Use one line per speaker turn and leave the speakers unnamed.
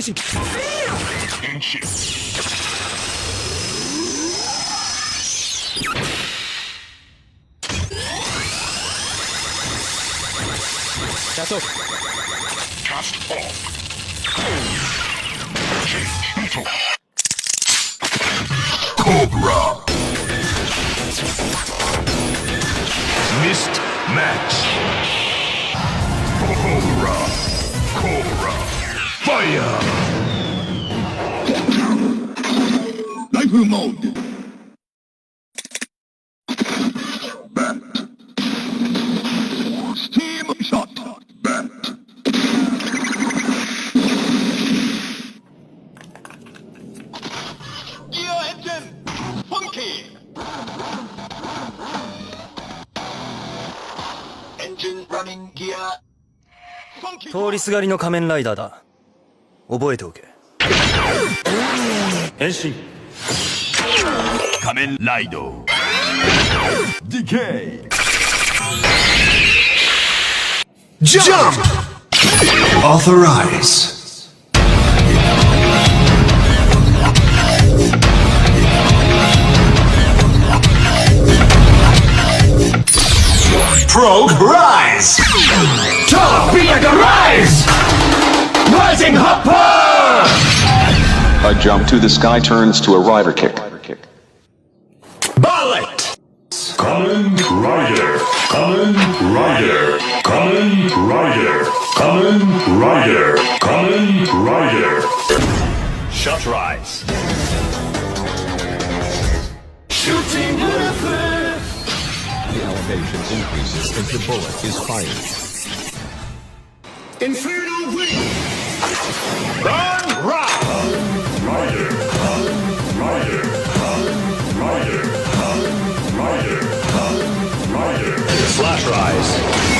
変身。社長。
Cobra. Missed match. Cobra. Cobra. Fire. Rifle mode. Bat. Steam shot. Bat. Gear engine. Funky. Engine running gear. Funky.
通りすがりの仮面ライダーだ。覚えておけ。変身。
仮面ライド。Decay.
Jump! Authorize. Progress! Top Bianca rise! Rising hopper!
A jump to the sky turns to a rider kick.
Bullet!
Kamen Rider. Kamen Rider. Kamen Rider. Kamen Rider. Kamen Rider. Shot rise.
Shooting warfare!
The elevation increases as the bullet is fired.
Inferno wing! Run, rock!
Rider. Rider. Rider. Rider. Rider.
Slash rise!